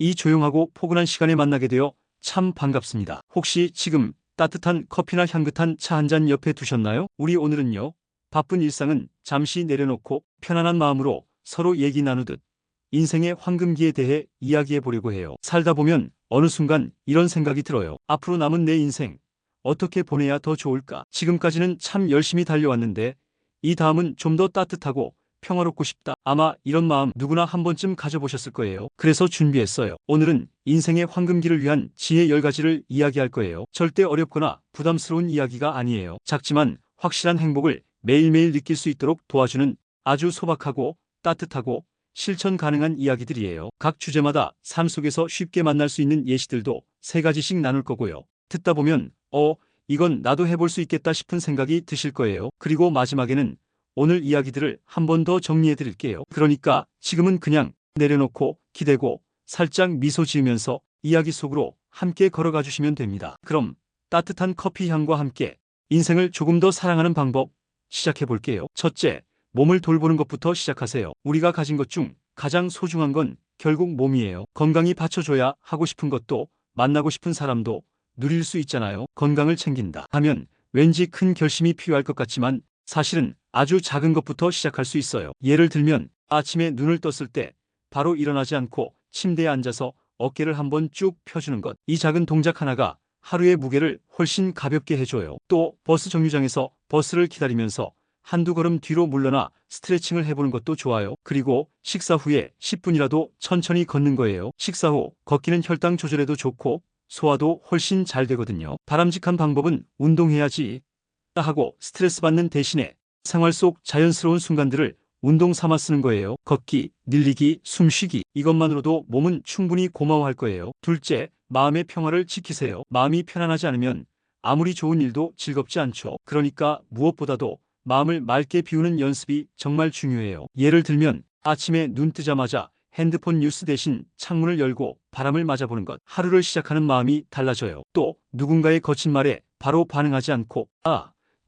이 조용하고 포근한 시간에 만나게 되어 참 반갑습니다. 혹시 지금 따뜻한 커피나 향긋한 차 한 잔 옆에 두셨나요? 우리 오늘은요, 바쁜 일상은 잠시 내려놓고 편안한 마음으로 서로 얘기 나누듯 인생의 황금기에 대해 이야기해 보려고 해요. 살다 보면 어느 순간 이런 생각이 들어요. 앞으로 남은 내 인생 어떻게 보내야 더 좋을까? 지금까지는 참 열심히 달려왔는데 이 다음은 좀 더 따뜻하고 평화롭고 싶다. 아마 이런 마음 누구나 한 번쯤 가져보셨을 거예요. 그래서 준비했어요. 오늘은 인생의 황금기를 위한 지혜 10가지를 이야기할 거예요. 절대 어렵거나 부담스러운 이야기가 아니에요. 작지만 확실한 행복을 매일매일 느낄 수 있도록 도와주는 아주 소박하고 따뜻하고 실천 가능한 이야기들이에요. 각 주제마다 삶 속에서 쉽게 만날 수 있는 예시들도 3가지씩 나눌 거고요. 듣다 보면 이건 나도 해볼 수 있겠다 싶은 생각이 드실 거예요. 그리고 마지막에는 오늘 이야기들을 한 번 더 정리해 드릴게요. 그러니까 지금은 그냥 내려놓고 기대고 살짝 미소 지으면서 이야기 속으로 함께 걸어가 주시면 됩니다. 그럼 따뜻한 커피 향과 함께 인생을 조금 더 사랑하는 방법 시작해 볼게요. 첫째, 몸을 돌보는 것부터 시작하세요. 우리가 가진 것 중 가장 소중한 건 결국 몸이에요. 건강히 받쳐줘야 하고 싶은 것도 만나고 싶은 사람도 누릴 수 있잖아요. 건강을 챙긴다 하면 왠지 큰 결심이 필요할 것 같지만 사실은 아주 작은 것부터 시작할 수 있어요. 예를 들면 아침에 눈을 떴을 때 바로 일어나지 않고 침대에 앉아서 어깨를 한번 쭉 펴주는 것. 이 작은 동작 하나가 하루의 무게를 훨씬 가볍게 해줘요. 또 버스 정류장에서 버스를 기다리면서 한두 걸음 뒤로 물러나 스트레칭을 해보는 것도 좋아요. 그리고 식사 후에 10분이라도 천천히 걷는 거예요. 식사 후 걷기는 혈당 조절에도 좋고 소화도 훨씬 잘 되거든요. 바람직한 방법은 운동해야지 하고 스트레스 받는 대신에 생활 속 자연스러운 순간들을 운동 삼아 쓰는 거예요. 걷기, 늘리기, 숨쉬기. 이것만으로도 몸은 충분히 고마워할 거예요. 둘째, 마음의 평화를 지키세요. 마음이 편안하지 않으면 아무리 좋은 일도 즐겁지 않죠. 그러니까 무엇보다도 마음을 맑게 비우는 연습이 정말 중요해요. 예를 들면 아침에 눈 뜨자마자 핸드폰 뉴스 대신 창문을 열고 바람을 맞아보는 것. 하루를 시작하는 마음이 달라져요. 또 누군가의 거친 말에 바로 반응하지 않고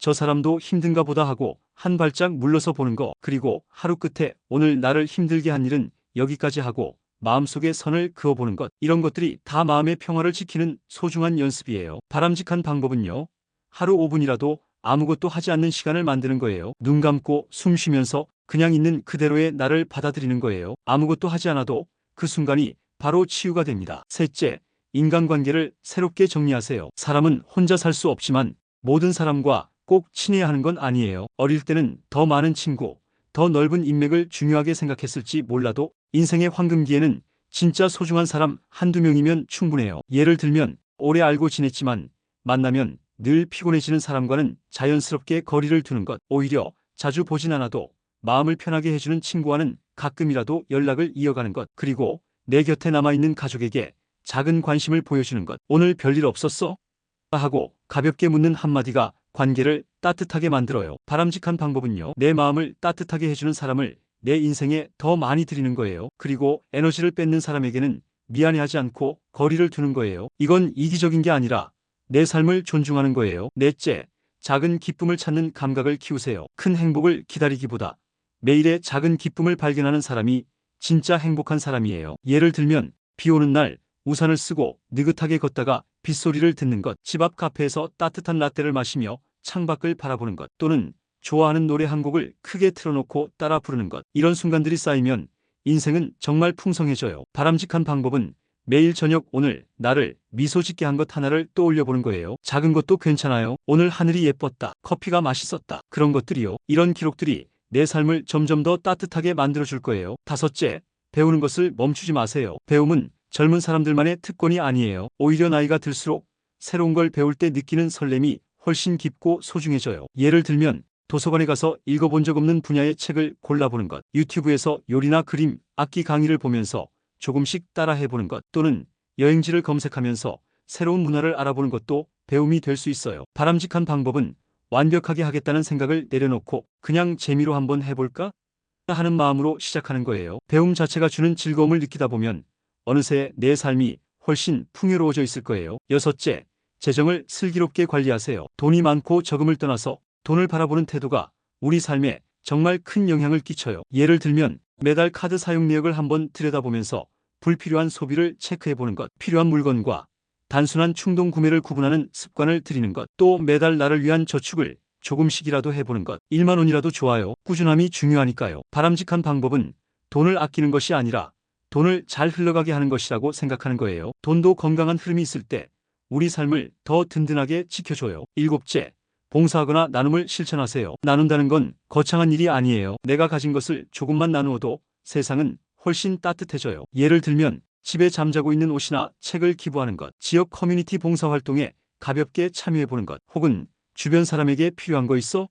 저 사람도 힘든가 보다 하고 한 발짝 물러서 보는 거. 그리고 하루 끝에 오늘 나를 힘들게 한 일은 여기까지 하고 마음속에 선을 그어보는 것. 이런 것들이 다 마음의 평화를 지키는 소중한 연습이에요. 바람직한 방법은요, 하루 5분이라도 아무것도 하지 않는 시간을 만드는 거예요. 눈 감고 숨 쉬면서 그냥 있는 그대로의 나를 받아들이는 거예요. 아무것도 하지 않아도 그 순간이 바로 치유가 됩니다. 셋째, 인간관계를 새롭게 정리하세요. 사람은 혼자 살 수 없지만 모든 사람과 꼭 친해야 하는 건 아니에요. 어릴 때는 더 많은 친구, 더 넓은 인맥을 중요하게 생각했을지 몰라도 인생의 황금기에는 진짜 소중한 사람 한두 명이면 충분해요. 예를 들면 오래 알고 지냈지만 만나면 늘 피곤해지는 사람과는 자연스럽게 거리를 두는 것. 오히려 자주 보진 않아도 마음을 편하게 해주는 친구와는 가끔이라도 연락을 이어가는 것. 그리고 내 곁에 남아있는 가족에게 작은 관심을 보여주는 것. 오늘 별일 없었어? 하고 가볍게 묻는 한마디가 관계를 따뜻하게 만들어요. 바람직한 방법은요, 내 마음을 따뜻하게 해주는 사람을 내 인생에 더 많이 들이는 거예요. 그리고 에너지를 뺏는 사람에게는 미안해하지 않고 거리를 두는 거예요. 이건 이기적인 게 아니라 내 삶을 존중하는 거예요. 넷째, 작은 기쁨을 찾는 감각을 키우세요. 큰 행복을 기다리기보다 매일의 작은 기쁨을 발견하는 사람이 진짜 행복한 사람이에요. 예를 들면 비 오는 날 우산을 쓰고 느긋하게 걷다가 빗소리를 듣는 것, 집 앞 카페에서 따뜻한 라떼를 마시며 창밖을 바라보는 것, 또는 좋아하는 노래 한 곡을 크게 틀어놓고 따라 부르는 것. 이런 순간들이 쌓이면 인생은 정말 풍성해져요. 바람직한 방법은 매일 저녁 오늘 나를 미소 짓게 한 것 하나를 떠올려 보는 거예요. 작은 것도 괜찮아요. 오늘 하늘이 예뻤다. 커피가 맛있었다. 그런 것들이요. 이런 기록들이 내 삶을 점점 더 따뜻하게 만들어줄 거예요. 다섯째, 배우는 것을 멈추지 마세요. 배움은 젊은 사람들만의 특권이 아니에요. 오히려 나이가 들수록 새로운 걸 배울 때 느끼는 설렘이 훨씬 깊고 소중해져요. 예를 들면 도서관에 가서 읽어본 적 없는 분야의 책을 골라보는 것, 유튜브에서 요리나 그림, 악기 강의를 보면서 조금씩 따라해보는 것, 또는 여행지를 검색하면서 새로운 문화를 알아보는 것도 배움이 될 수 있어요. 바람직한 방법은 완벽하게 하겠다는 생각을 내려놓고 그냥 재미로 한번 해볼까 하는 마음으로 시작하는 거예요. 배움 자체가 주는 즐거움을 느끼다 보면 어느새 내 삶이 훨씬 풍요로워져 있을 거예요. 여섯째, 재정을 슬기롭게 관리하세요. 돈이 많고 적음을 떠나서 돈을 바라보는 태도가 우리 삶에 정말 큰 영향을 끼쳐요. 예를 들면 매달 카드 사용 내역을 한번 들여다보면서 불필요한 소비를 체크해보는 것, 필요한 물건과 단순한 충동 구매를 구분하는 습관을 들이는 것, 또 매달 나를 위한 저축을 조금씩이라도 해보는 것, 1만 원이라도 좋아요. 꾸준함이 중요하니까요. 바람직한 방법은 돈을 아끼는 것이 아니라 돈을 잘 흘러가게 하는 것이라고 생각하는 거예요. 돈도 건강한 흐름이 있을 때 우리 삶을 더 든든하게 지켜줘요. 일곱째, 봉사하거나 나눔을 실천하세요. 나눈다는 건 거창한 일이 아니에요. 내가 가진 것을 조금만 나누어도 세상은 훨씬 따뜻해져요. 예를 들면 집에 잠자고 있는 옷이나 책을 기부하는 것, 지역 커뮤니티 봉사활동에 가볍게 참여해보는 것, 혹은 주변 사람에게 필요한 거 있어?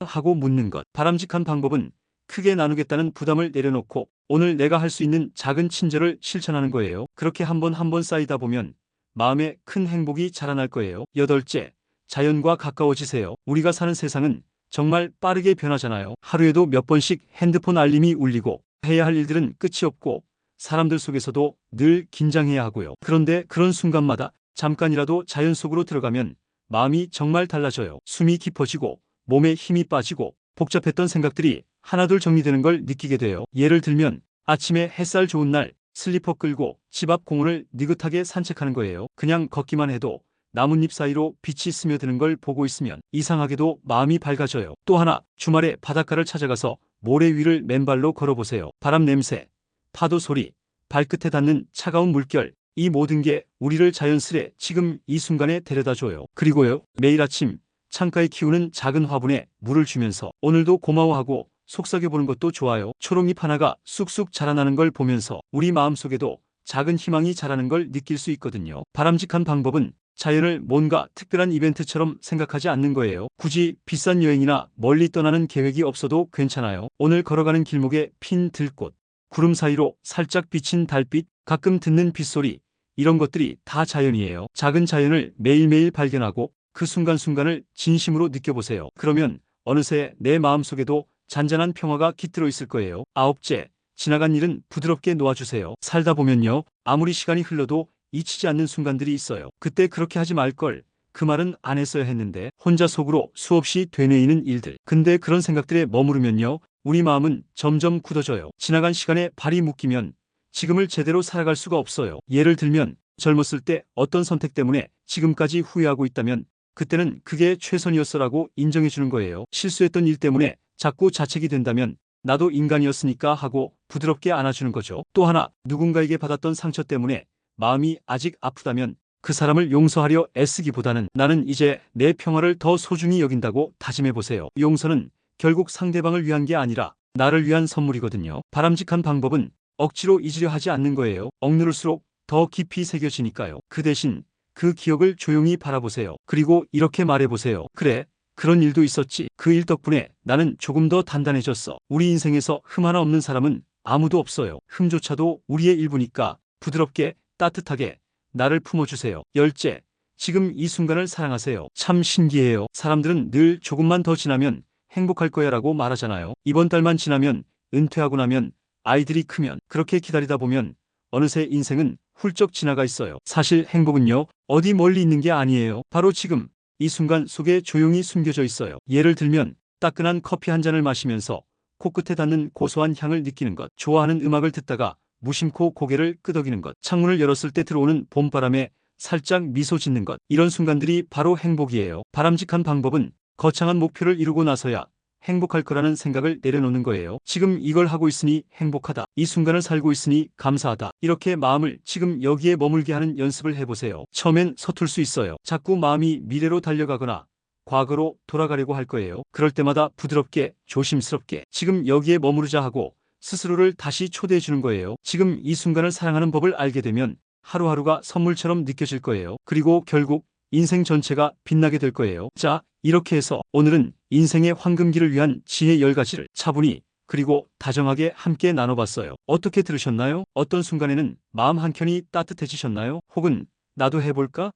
하고 묻는 것. 바람직한 방법은 크게 나누겠다는 부담을 내려놓고 오늘 내가 할 수 있는 작은 친절을 실천하는 거예요. 그렇게 한 번 한 번 쌓이다 보면 마음에 큰 행복이 자라날 거예요. 여덟째, 자연과 가까워지세요. 우리가 사는 세상은 정말 빠르게 변하잖아요. 하루에도 몇 번씩 핸드폰 알림이 울리고 해야 할 일들은 끝이 없고 사람들 속에서도 늘 긴장해야 하고요. 그런데 그런 순간마다 잠깐이라도 자연 속으로 들어가면 마음이 정말 달라져요. 숨이 깊어지고 몸에 힘이 빠지고 복잡했던 생각들이 하나둘 정리되는 걸 느끼게 돼요. 예를 들면 아침에 햇살 좋은 날 슬리퍼 끌고 집 앞 공원을 느긋하게 산책하는 거예요. 그냥 걷기만 해도 나뭇잎 사이로 빛이 스며드는 걸 보고 있으면 이상하게도 마음이 밝아져요. 또 하나, 주말에 바닷가를 찾아가서 모래 위를 맨발로 걸어보세요. 바람 냄새, 파도 소리, 발끝에 닿는 차가운 물결, 이 모든 게 우리를 자연스레 지금 이 순간에 데려다줘요. 그리고요, 매일 아침 창가에 키우는 작은 화분에 물을 주면서 오늘도 고마워하고 속삭여보는 것도 좋아요. 초록잎 하나가 쑥쑥 자라나는 걸 보면서 우리 마음속에도 작은 희망이 자라는 걸 느낄 수 있거든요. 바람직한 방법은 자연을 뭔가 특별한 이벤트처럼 생각하지 않는 거예요. 굳이 비싼 여행이나 멀리 떠나는 계획이 없어도 괜찮아요. 오늘 걸어가는 길목에 핀 들꽃, 구름 사이로 살짝 비친 달빛, 가끔 듣는 빗소리, 이런 것들이 다 자연이에요. 작은 자연을 매일매일 발견하고 그 순간순간을 진심으로 느껴보세요. 그러면 어느새 내 마음속에도 잔잔한 평화가 깃들어 있을 거예요. 아홉째, 지나간 일은 부드럽게 놓아주세요. 살다 보면요, 아무리 시간이 흘러도 잊히지 않는 순간들이 있어요. 그때 그렇게 하지 말걸, 그 말은 안 했어야 했는데, 혼자 속으로 수없이 되뇌이는 일들. 근데 그런 생각들에 머무르면요, 우리 마음은 점점 굳어져요. 지나간 시간에 발이 묶이면 지금을 제대로 살아갈 수가 없어요. 예를 들면 젊었을 때 어떤 선택 때문에 지금까지 후회하고 있다면 그때는 그게 최선이었어라고 인정해 주는 거예요. 실수했던 일 때문에 자꾸 자책이 된다면 나도 인간이었으니까 하고 부드럽게 안아주는 거죠. 또 하나, 누군가에게 받았던 상처 때문에 마음이 아직 아프다면 그 사람을 용서하려 애쓰기보다는 나는 이제 내 평화를 더 소중히 여긴다고 다짐해 보세요. 용서는 결국 상대방을 위한 게 아니라 나를 위한 선물이거든요. 바람직한 방법은 억지로 잊으려 하지 않는 거예요. 억누를수록 더 깊이 새겨지니까요. 그 대신 그 기억을 조용히 바라보세요. 그리고 이렇게 말해보세요. 그래, 그런 일도 있었지. 그 일 덕분에 나는 조금 더 단단해졌어. 우리 인생에서 흠 하나 없는 사람은 아무도 없어요. 흠조차도 우리의 일부니까 부드럽게 따뜻하게 나를 품어주세요. 열째, 지금 이 순간을 사랑하세요. 참 신기해요. 사람들은 늘 조금만 더 지나면 행복할 거야 라고 말하잖아요. 이번 달만 지나면, 은퇴하고 나면, 아이들이 크면, 그렇게 기다리다 보면 어느새 인생은 훌쩍 지나가 있어요. 사실 행복은요, 어디 멀리 있는 게 아니에요. 바로 지금 이 순간 속에 조용히 숨겨져 있어요. 예를 들면 따끈한 커피 한 잔을 마시면서 코끝에 닿는 고소한 향을 느끼는 것, 좋아하는 음악을 듣다가 무심코 고개를 끄덕이는 것, 창문을 열었을 때 들어오는 봄바람에 살짝 미소 짓는 것, 이런 순간들이 바로 행복이에요. 바람직한 방법은 거창한 목표를 이루고 나서야 행복할 거라는 생각을 내려놓는 거예요. 지금 이걸 하고 있으니 행복하다. 이 순간을 살고 있으니 감사하다. 이렇게 마음을 지금 여기에 머물게 하는 연습을 해보세요. 처음엔 서툴 수 있어요. 자꾸 마음이 미래로 달려가거나 과거로 돌아가려고 할 거예요. 그럴 때마다 부드럽게 조심스럽게 지금 여기에 머무르자 하고 스스로를 다시 초대해 주는 거예요. 지금 이 순간을 사랑하는 법을 알게 되면 하루하루가 선물처럼 느껴질 거예요. 그리고 결국 인생 전체가 빛나게 될 거예요. 자, 이렇게 해서 오늘은 인생의 황금기를 위한 지혜 10가지를 차분히 그리고 다정하게 함께 나눠봤어요. 어떻게 들으셨나요? 어떤 순간에는 마음 한켠이 따뜻해지셨나요? 혹은 나도 해볼까?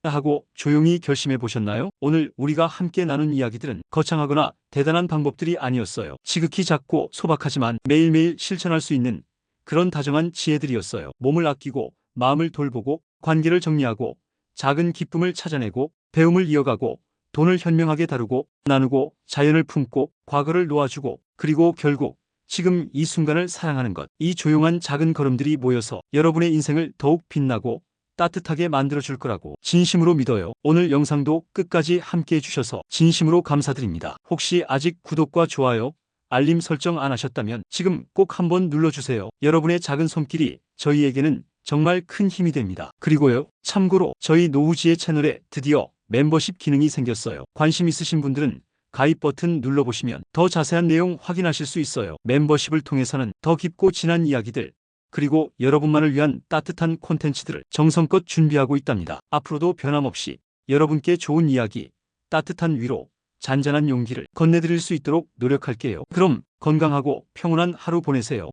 하고 조용히 결심해 보셨나요? 오늘 우리가 함께 나눈 이야기들은 거창하거나 대단한 방법들이 아니었어요. 지극히 작고 소박하지만 매일매일 실천할 수 있는 그런 다정한 지혜들이었어요. 몸을 아끼고 마음을 돌보고 관계를 정리하고 작은 기쁨을 찾아내고 배움을 이어가고 돈을 현명하게 다루고 나누고 자연을 품고 과거를 놓아주고 그리고 결국 지금 이 순간을 사랑하는 것. 이 조용한 작은 걸음들이 모여서 여러분의 인생을 더욱 빛나고 따뜻하게 만들어줄 거라고 진심으로 믿어요. 오늘 영상도 끝까지 함께 해주셔서 진심으로 감사드립니다. 혹시 아직 구독과 좋아요, 알림 설정 안 하셨다면 지금 꼭 한번 눌러주세요. 여러분의 작은 손길이 저희에게는 정말 큰 힘이 됩니다. 그리고요, 참고로 저희 노후지의 채널에 드디어 멤버십 기능이 생겼어요. 관심 있으신 분들은 가입 버튼 눌러보시면 더 자세한 내용 확인하실 수 있어요. 멤버십을 통해서는 더 깊고 진한 이야기들, 그리고 여러분만을 위한 따뜻한 콘텐츠들을 정성껏 준비하고 있답니다. 앞으로도 변함없이 여러분께 좋은 이야기, 따뜻한 위로, 잔잔한 용기를 건네드릴 수 있도록 노력할게요. 그럼 건강하고 평온한 하루 보내세요.